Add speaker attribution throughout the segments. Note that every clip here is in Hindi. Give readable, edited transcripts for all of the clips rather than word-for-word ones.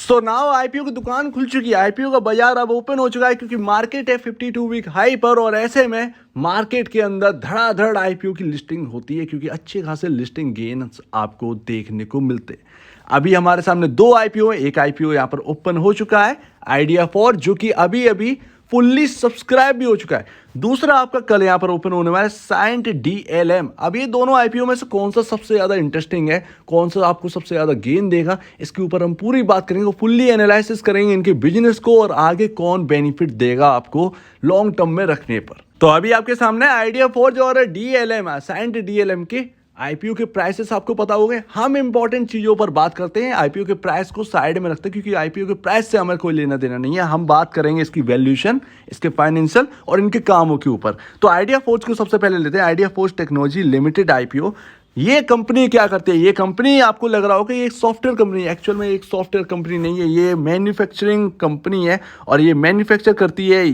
Speaker 1: सो नाउ आईपीओ की दुकान खुल चुकी है। आईपीओ का बाजार अब ओपन हो चुका है क्योंकि मार्केट है 52 वीक हाई पर, और ऐसे में मार्केट के अंदर धड़ाधड़ आईपीओ की लिस्टिंग होती है क्योंकि अच्छे खासे लिस्टिंग गेन्स आपको देखने को मिलते हैं। अभी हमारे सामने दो आईपीओ है। एक आईपीओ यहाँ पर ओपन हो चुका है आइडिया 4, जो कि अभी अभी फुल्ली सब्सक्राइब भी हो चुका है। दूसरा आपका कल यहाँ पर ओपन होने वाला है साइंट डीएलएम। अब ये दोनों आईपीओ में से कौन सा सबसे ज्यादा इंटरेस्टिंग है, कौन सा आपको सबसे ज्यादा गेन देगा, इसके ऊपर हम पूरी बात करेंगे, फुल्ली एनालिसिस करेंगे इनके बिजनेस को और आगे कौन बेनिफिट देगा आपको लॉन्ग टर्म में रखने पर। तो अभी आपके सामने आइडिया 4 जो और डीएलएम है, साइंट डीएलएम के आईपीओ के प्राइसेस आपको पता हो गए। हम इंपॉर्टेंट चीजों पर बात करते हैं, आईपीओ के प्राइस को साइड में रखते हैं क्योंकि आईपीओ के प्राइस से हमें कोई लेना देना नहीं है। हम बात करेंगे इसकी वैल्यूएशन, इसके फाइनेंशियल और इनके कामों के ऊपर। तो आइडिया फोर्स को सबसे पहले लेते हैं। Idea force technology limited IPO. ये कंपनी क्या करती है? ये कंपनी आपको लग रहा होगा ये एक सॉफ्टवेयर कंपनी है। एक्चुअल में एक सॉफ्टवेयर कंपनी नहीं है, ये मैन्युफैक्चरिंग कंपनी है और ये मैन्युफैक्चर करती है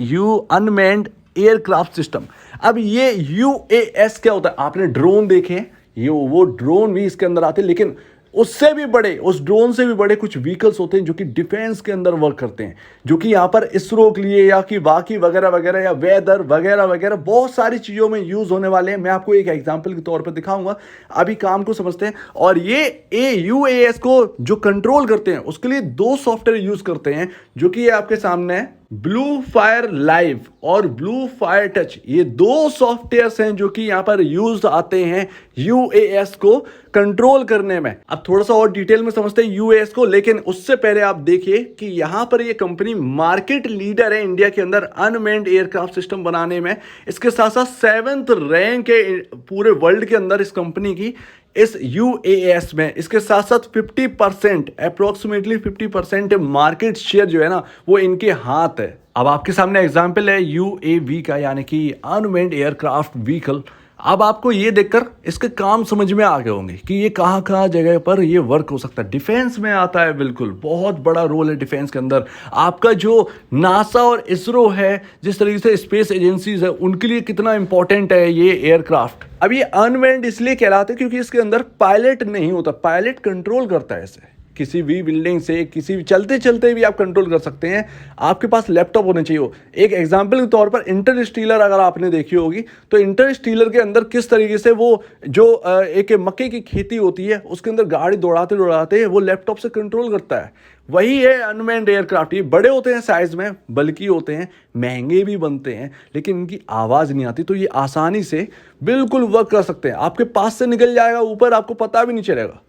Speaker 1: अनमैन्ड एयरक्राफ्ट सिस्टम। अब ये यूएएस क्या होता है? आपने ड्रोन देखे हैं, ये वो ड्रोन भी इसके अंदर आते हैं, लेकिन उससे भी बड़े, उस ड्रोन से भी बड़े कुछ व्हीकल्स होते हैं जो कि डिफेंस के अंदर वर्क करते हैं, जो कि यहाँ पर इसरो के लिए या कि बाकी वगैरह वगैरह या वेदर वगैरह वगैरह बहुत सारी चीज़ों में यूज़ होने वाले हैं। मैं आपको एक एग्जांपल के तौर पर दिखाऊंगा, अभी काम को समझते हैं। और ये यूएएस को जो कंट्रोल करते हैं उसके लिए दो सॉफ्टवेयर यूज़ करते हैं, जो कि ये आपके सामने है, ब्लू फायर लाइव और ब्लू फायर टच। ये दो सॉफ्टवेयर्स हैं जो कि यहां पर यूज आते हैं यूएएस को कंट्रोल करने में। अब थोड़ा सा और डिटेल में समझते हैं यूएएस को, लेकिन उससे पहले आप देखिए कि यहां पर ये कंपनी मार्केट लीडर है इंडिया के अंदर अनमैन्ड एयरक्राफ्ट सिस्टम बनाने में। इसके साथ साथ 7th रैंक है पूरे वर्ल्ड के अंदर इस कंपनी की इस यूएएस में। इसके साथ साथ 50% अप्रोक्सीमेटली 50% मार्केट शेयर जो है ना वो इनके हाथ है। अब आपके सामने एग्जांपल है यूएवी का, यानी कि अनमैन्ड एयरक्राफ्ट व्हीकल। अब आपको ये देखकर इसके काम समझ में आ गए होंगे कि ये कहाँ कहाँ जगह पर ये वर्क हो सकता है। डिफेंस में आता है, बिल्कुल बहुत बड़ा रोल है डिफेंस के अंदर। आपका जो नासा और इसरो है, जिस तरीके से स्पेस एजेंसीज है, उनके लिए कितना इंपॉर्टेंट है ये एयरक्राफ्ट। अब ये अनमैन्ड इसलिए कहलाते हैं क्योंकि इसके अंदर पायलट नहीं होता, पायलट कंट्रोल करता है इसे। किसी भी बिल्डिंग से, किसी भी चलते चलते भी आप कंट्रोल कर सकते हैं। आपके पास लैपटॉप होने चाहिए। एक एग्जांपल के तौर पर इंटरस्टेलर अगर आपने देखी होगी तो इंटरस्टेलर के अंदर किस तरीके से वो जो एक मक्के की खेती होती है उसके अंदर गाड़ी दौड़ाते दौड़ाते वो लैपटॉप से कंट्रोल करता है। वही है अनमैन्ड एयरक्राफ्ट। ये बड़े होते हैं साइज में, बल्कि होते हैं, महंगे भी बनते हैं, लेकिन इनकी आवाज़ नहीं आती, तो ये आसानी से बिल्कुल वर्क कर सकते हैं। आपके पास से निकल जाएगा ऊपर, आपको पता भी नहीं चलेगा।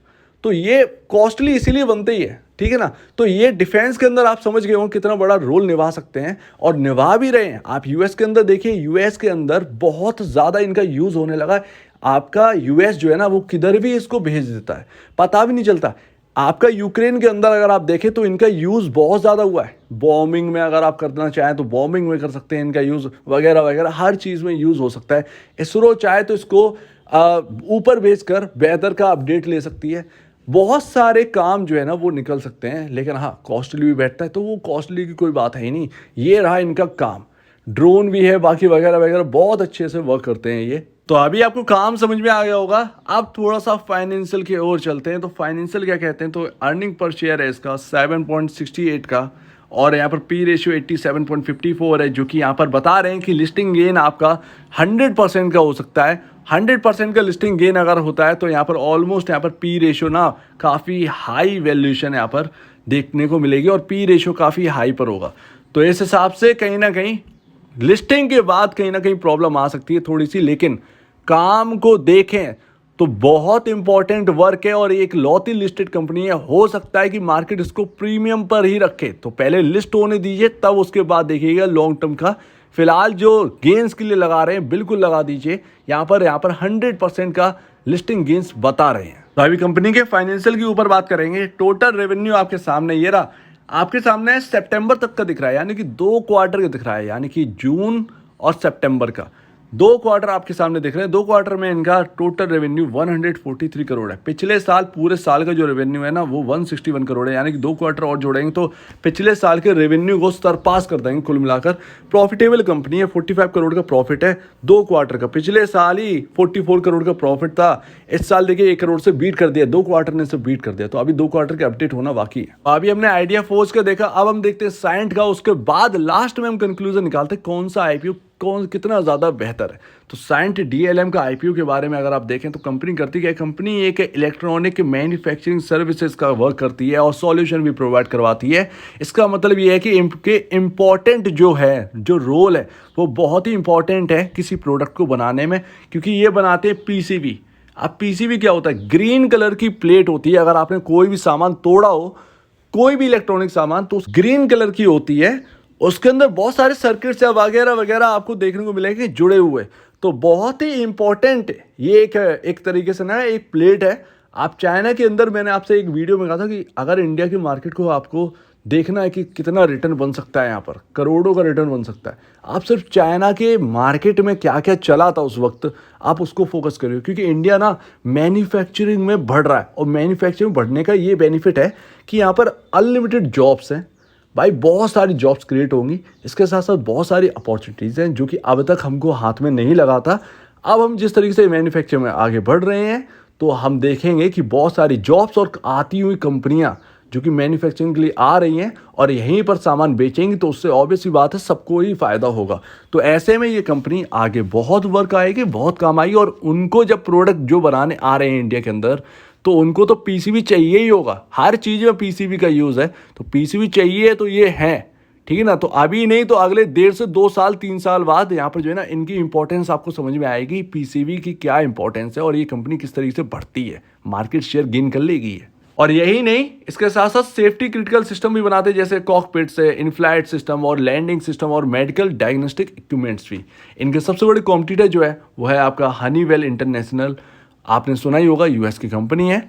Speaker 1: तो ये कॉस्टली इसीलिए बनते ही है, ठीक है ना। तो ये डिफेंस के अंदर आप समझ गए हो कितना बड़ा रोल निभा सकते हैं और निभा भी रहे हैं। आप यूएस के अंदर देखिए, यूएस के अंदर बहुत ज़्यादा इनका यूज़ होने लगा है। आपका यूएस जो है ना वो किधर भी इसको भेज देता है, पता भी नहीं चलता। आपका यूक्रेन के अंदर अगर आप देखें तो इनका यूज़ बहुत ज़्यादा हुआ है। बॉम्बिंग में अगर आप करना चाहें तो बॉम्बिंग में कर सकते हैं, इनका यूज़ वगैरह वगैरह हर चीज़ में यूज़ हो सकता है। इसरो चाहे तो इसको ऊपर भेजकर वेदर का अपडेट ले सकती है। बहुत सारे काम जो है ना वो निकल सकते हैं, लेकिन हाँ कॉस्टली भी बैठता है, तो वो कॉस्टली की कोई बात है ही नहीं। ये रहा इनका काम। ड्रोन भी है, बाकी वगैरह वगैरह बहुत अच्छे से वर्क करते हैं ये। तो अभी आपको काम समझ में आ गया होगा। अब थोड़ा सा फाइनेंशियल की ओर चलते हैं। तो फाइनेंशियल क्या कहते हैं, तो अर्निंग पर शेयर है इसका 7.68 का, और यहाँ पर पी रेशियो 87.54 है, जो कि यहाँ पर बता रहे हैं कि लिस्टिंग गेन आपका 100% का हो सकता है। 100% का लिस्टिंग गेन अगर होता है तो यहाँ पर ऑलमोस्ट यहाँ पर पी रेशियो ना काफ़ी हाई वैल्यूएशन यहाँ पर देखने को मिलेगी और पी रेशियो काफ़ी हाई पर होगा। तो इस हिसाब से कहीं ना कहीं लिस्टिंग के बाद कहीं ना कहीं प्रॉब्लम आ सकती है थोड़ी सी, लेकिन काम को देखें तो बहुत इंपॉर्टेंट वर्क है और एक लौती लिस्टेड कंपनी है। हो सकता है कि मार्केट इसको प्रीमियम पर ही रखे, तो पहले लिस्ट होने दीजिए, तब उसके बाद देखिएगा लॉन्ग टर्म का। फिलहाल जो गेंस के लिए लगा रहे हैं बिल्कुल लगा दीजिए। यहाँ पर 100% का लिस्टिंग गेंस बता रहे हैं। तो अभी कंपनी के फाइनेंशियल के ऊपर बात करेंगे। टोटल रेवेन्यू आपके सामने ये रहा, आपके सामने सितंबर तक का दिख रहा है, यानी कि 2 क्वार्टर का दिख रहा है, यानी कि जून और सितंबर का। दो क्वार्टर आपके सामने दिख रहे हैं। दो क्वार्टर में इनका टोटल रेवेन्यू 143 करोड़ है। पिछले साल पूरे साल का जो रेवेन्यू है ना वो 161 करोड़ है, यानी कि दो क्वार्टर और जोड़ेंगे तो पिछले साल के रेवेन्यू को सरपास कर देंगे। कुल मिलाकर प्रॉफिटेबल कंपनी है। 45 करोड़ का प्रॉफिट है दो क्वार्टर का। पिछले साल ही 44 करोड़ का प्रॉफिट था। इस साल देखिए 1 करोड़ से बीट कर दिया, दो क्वार्टर ने से बीट कर दिया। तो अभी दो क्वार्टर के अपडेट होना बाकी है। अभी हमने आइडिया फोर्स का देखा, अब हम देखते हैं साइंट का। उसके बाद लास्ट में हम कंक्लूजन निकालते हैं कौन सा आईपीओ कितना ज़्यादा बेहतर है। तो साइंट डीएलएम का आईपीओ के बारे में अगर आप देखें तो कंपनी करती क्या है, कंपनी एक इलेक्ट्रॉनिक मैन्युफैक्चरिंग सर्विसेज का वर्क करती है और सॉल्यूशन भी प्रोवाइड करवाती है। इसका मतलब ये है कि इम्पोर्टेंट जो है, जो रोल है वो बहुत ही इंपॉर्टेंट है किसी प्रोडक्ट को बनाने में, क्योंकि ये बनाते हैं पीसीबी। अब पीसीबी क्या होता है, ग्रीन कलर की प्लेट होती है। अगर आपने कोई भी सामान तोड़ा हो, कोई भी इलेक्ट्रॉनिक सामान, तो ग्रीन कलर की होती है। उसके अंदर बहुत सारे सर्किट्स या वगैरह वगैरह आपको देखने को मिलेंगे जुड़े हुए। तो बहुत ही इंपॉर्टेंट ये एक तरीके से ना एक प्लेट है। आप चाइना के अंदर, मैंने आपसे एक वीडियो में कहा था कि अगर इंडिया की मार्केट को आपको देखना है कि कितना रिटर्न बन सकता है, यहाँ पर करोड़ों का रिटर्न बन सकता है, आप सिर्फ चाइना के मार्केट में क्या क्या चला था उस वक्त आप उसको फोकस करिए। क्योंकि इंडिया ना मैन्युफैक्चरिंग में बढ़ रहा है, और मैन्युफैक्चरिंग बढ़ने का ये बेनिफिट है कि यहाँ पर अनलिमिटेड जॉब्स हैं भाई, बहुत सारी जॉब्स क्रिएट होंगी। इसके साथ साथ बहुत सारी अपॉर्चुनिटीज़ हैं जो कि अब तक हमको हाथ में नहीं लगा था। अब हम जिस तरीके से मैन्युफैक्चरिंग में आगे बढ़ रहे हैं तो हम देखेंगे कि बहुत सारी जॉब्स और आती हुई कंपनियां जो कि मैन्युफैक्चरिंग के लिए आ रही हैं और यहीं पर सामान बेचेंगी, तो उससे ऑब्वियस ही बात है सबको ही फ़ायदा होगा। तो ऐसे में ये कंपनी आगे बहुत वर्क आएगी, बहुत काम आएगी। और उनको जब प्रोडक्ट जो बनाने आ रहे हैं इंडिया के अंदर, तो उनको तो पीसीबी चाहिए ही होगा। हर चीज़ में पीसीबी का यूज़ है, तो पीसीबी चाहिए तो ये है, ठीक है ना। तो अभी नहीं तो अगले 1.5 से 2 साल 3 साल बाद यहाँ पर जो है ना इनकी इंपॉर्टेंस आपको समझ में आएगी, पीसीबी की क्या इंपॉर्टेंस है और ये कंपनी किस तरीके से बढ़ती है, मार्केट शेयर गेन कर लेगी है। और यही नहीं, इसके साथ साथ सेफ्टी क्रिटिकल सिस्टम भी बनाते हैं, जैसे कॉकपिट्स है, इनफ्लाइट सिस्टम और लैंडिंग सिस्टम और मेडिकल डायग्नोस्टिक इक्विपमेंट्स भी। इनके सबसे बड़े कॉम्पिटिटर जो है वो है आपका हनीवेल इंटरनेशनल, आपने सुना ही होगा, यूएस की कंपनी है।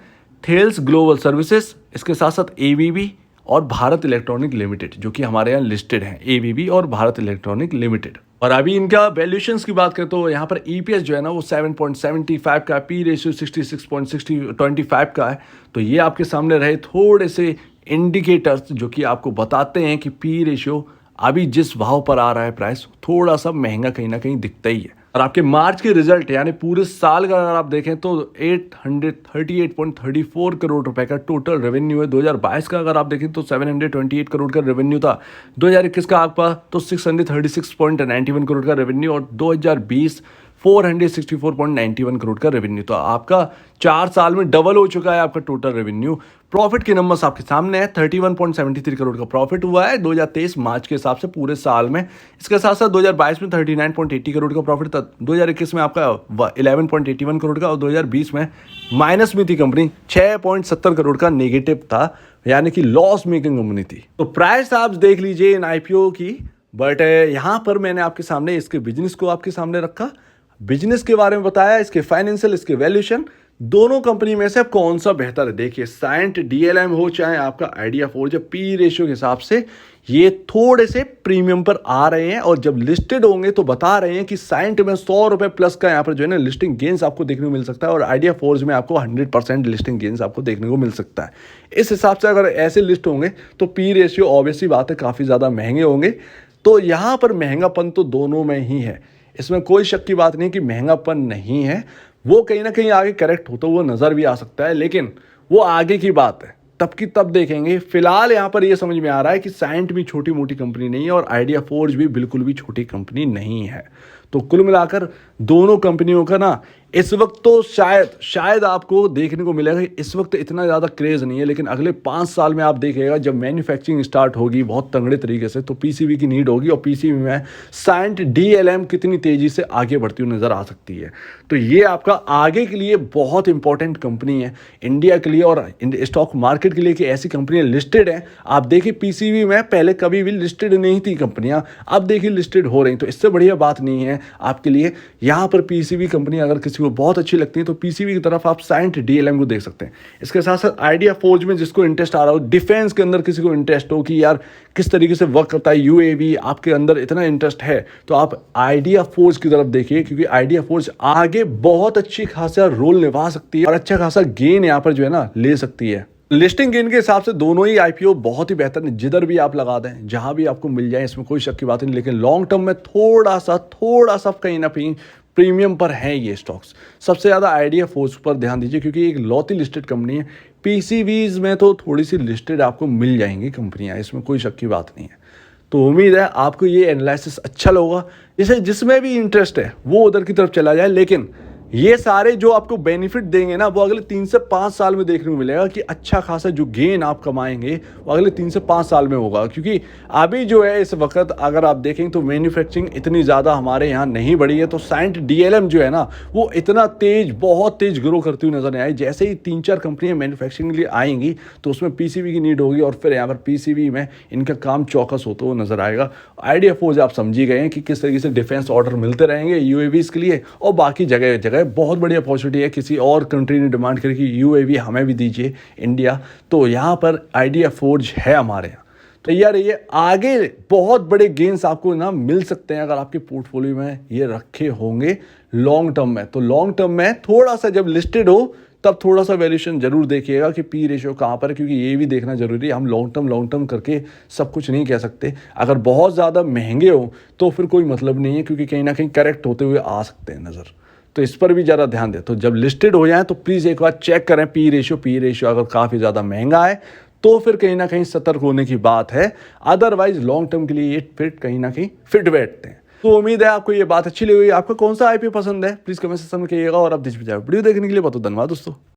Speaker 1: थेल्स ग्लोबल सर्विसेज, इसके साथ साथ एबीबी और भारत इलेक्ट्रॉनिक लिमिटेड जो कि हमारे यहाँ लिस्टेड हैं, एबीबी और भारत इलेक्ट्रॉनिक लिमिटेड। और अभी इनका वैल्यूएशंस की बात करें तो यहाँ पर ईपीएस जो है ना वो 7.75 का है, पी रेशियो 66.25 का है। तो ये आपके सामने रहे थोड़े से इंडिकेटर्स जो कि आपको बताते हैं कि पी रेशियो अभी जिस भाव पर आ रहा है प्राइस, थोड़ा सा महंगा कहीं ना कहीं दिखता ही है। और आपके मार्च के रिजल्ट यानी पूरे साल का अगर आप देखें तो 838.34 करोड़ रुपए का टोटल रेवेन्यू है। 2022 का अगर आप देखें तो 728 करोड़ का रेवेन्यू था। 2021 का आपका तो 636.91 करोड़ का रेवेन्यू, और 2020 464.91 करोड़ का रेवेन्यू। तो आपका 4 साल में डबल हो चुका है आपका टोटल रेवेन्यू। प्रॉफिट के नंबर्स आपके सामने है, 31.73 करोड़ का प्रॉफिट हुआ है 2023 मार्च के हिसाब से पूरे साल में। इसके साथ साथ 2022 में 39.80 करोड़ का प्रॉफिट था, 2021 में आपका 11.81 करोड़ का, और 2020 में माइनस में थी कंपनी, 6.70 करोड़ का नेगेटिव था, यानी कि लॉस मेकिंग कंपनी थी। तो प्राइस आप देख लीजिए इन आईपीओ की, बट यहाँ पर मैंने आपके सामने इसके बिजनेस को आपके सामने रखा, बिजनेस के बारे में बताया, इसके फाइनेंशियल, इसके वैल्यूएशन, दोनों कंपनी में से अब कौन सा बेहतर है। देखिए साइंट डीएलएम हो चाहे आपका आइडिया फोर्ज, पी रेशियो के हिसाब से ये थोड़े से प्रीमियम पर आ रहे हैं, और जब लिस्टेड होंगे तो बता रहे हैं कि साइंट में 100 रुपए प्लस का यहाँ पर जो है ना लिस्टिंग गेंस आपको देखने को मिल सकता है, और आइडिया फोर्ज में आपको 100% लिस्टिंग गेंस आपको देखने को मिल सकता है। इस हिसाब से अगर ऐसे लिस्ट होंगे तो पी रेशियो ऑब्वियसली बात है काफ़ी ज़्यादा महंगे होंगे। तो यहाँ पर महंगापन तो दोनों में ही है, इसमें कोई शक की बात नहीं कि महंगापन नहीं है, वो कहीं ना कहीं आगे करेक्ट होता हुआ नज़र भी आ सकता है, लेकिन वो आगे की बात है, तब की तब देखेंगे। फिलहाल यहाँ पर ये समझ में आ रहा है कि साइंट भी छोटी मोटी कंपनी नहीं है और आइडिया फोर्ज भी बिल्कुल भी छोटी कंपनी नहीं है। तो कुल मिलाकर दोनों कंपनियों का ना इस वक्त तो शायद आपको देखने को मिलेगा कि इस वक्त इतना ज़्यादा क्रेज़ नहीं है, लेकिन अगले 5 साल में आप देखिएगा जब मैन्युफैक्चरिंग स्टार्ट होगी बहुत तगड़े तरीके से, तो पीसीबी की नीड होगी, और पीसीबी में साइंट डीएलएम कितनी तेज़ी से आगे बढ़ती हुई नज़र आ सकती है। तो ये आपका आगे के लिए बहुत इंपॉर्टेंट कंपनी है इंडिया के लिए और स्टॉक मार्केट के लिए कि ऐसी कंपनियाँ लिस्टेड हैं। आप देखिए पीसीबी में पहले कभी भी लिस्टेड नहीं थी कंपनियाँ, अब देखिए लिस्टेड हो रही, तो इससे बढ़िया बात नहीं है। आपके लिए। यहाँ पर पीसीबी कंपनी अगर किसी को बहुत अच्छी लगती है तो पीसीबी की तरफ आप साइंट डीएलएम को देख सकते हैं। इसके साथ साथ आइडिया फोर्ज में जिसको इंटरेस्ट आ रहा हो, डिफेंस के अंदर किसी को इंटरेस्ट हो कि यार किस तरीके से वर्क करता है यूएवी, आपके अंदर इतना इंटरेस्ट है तो आप आइडिया फोर्ज की तरफ देखिए, क्योंकि आइडिया फोर्ज आगे बहुत अच्छी खासा रोल निभा सकती है और अच्छा खासा गेन यहाँ पर जो है ना ले सकती है। लिस्टिंग गेन के हिसाब से दोनों ही आईपीओ बहुत ही बेहतर है, जिधर भी आप लगा दें, जहां भी आपको मिल जाए, इसमें कोई शक की बात नहीं। लेकिन लॉन्ग टर्म में थोड़ा सा कहीं ना कहीं प्रीमियम पर हैं ये स्टॉक्स। सबसे ज़्यादा आइडिया फोर्ज पर ध्यान दीजिए क्योंकि एक लौती लिस्टेड कंपनी है। पीसीबीज में तो थोड़ी सी लिस्टेड आपको मिल जाएंगी कंपनियां, इसमें कोई शक की बात नहीं है। तो उम्मीद है आपको ये एनालिसिस अच्छा लगा। इसे जिसमें भी इंटरेस्ट है वो उधर की तरफ चला जाए, लेकिन ये सारे जो आपको बेनिफिट देंगे ना वो अगले 3 से 5 साल में देखने को मिलेगा कि अच्छा खासा जो गेन आप कमाएंगे वो अगले 3 से 5 साल में होगा। क्योंकि अभी जो है इस वक्त अगर आप देखें तो मैन्युफैक्चरिंग इतनी ज़्यादा हमारे यहाँ नहीं बढ़ी है, तो साइंट डीएलएम जो है ना वो इतना बहुत तेज ग्रो करती हुई नजर नहीं आई। जैसे ही 3-4 कंपनियां मैन्युफैक्चरिंग के लिए आएंगी तो उसमें पीसीबी की नीड होगी और फिर यहाँ पर पीसीबी में इनका काम चौकस होता हुआ नजर आएगा। आइडिया फोर्ज आप समझी गए हैं कि किस तरीके से डिफेंस ऑर्डर मिलते रहेंगे यूएवीज के लिए, और बाकी जगह जगह बहुत बड़ी अपॉर्चुनिटी है। किसी और कंट्री ने डिमांड करी कि यूएवी हमें भी दीजिए इंडिया, तो यहाँ पर आइडिया फोर्ज है हमारे यहाँ। तो यार ये आगे बहुत बड़े गेन्स आपको ना मिल सकते हैं अगर आपके पोर्टफोलियो में ये रखे होंगे लॉन्ग टर्म में। तो लॉन्ग टर्म में थोड़ा सा जब लिस्टेड हो तब थोड़ा सा वैल्यूएशन जरूर देखिएगा कि पी रेशियो कहाँ पर है, क्योंकि ये भी देखना जरूरी है। हम लॉन्ग टर्म करके सब कुछ नहीं कह सकते। अगर बहुत ज़्यादा महंगे हो तो फिर कोई मतलब नहीं है, क्योंकि कहीं ना कहीं करेक्ट होते हुए आ सकते हैं नज़र। तो इस पर भी ज़रा ध्यान दें। तो जब लिस्टेड हो जाए तो प्लीज़ एक बार चेक करें पी रेशियो अगर काफ़ी ज़्यादा महंगा है तो फिर कहीं ना कहीं सतर्क होने की बात है। अदरवाइज लॉन्ग टर्म के लिए ये फिट कहीं ना कहीं फिट बैठते हैं। तो उम्मीद है आपको ये बात अच्छी लगी। आपको कौन सा आईपीओ पसंद है प्लीज़ कमेंट सेक्शन में कहिएगा। और आप वीडियो देखने के लिए बहुत धन्यवाद दोस्तों।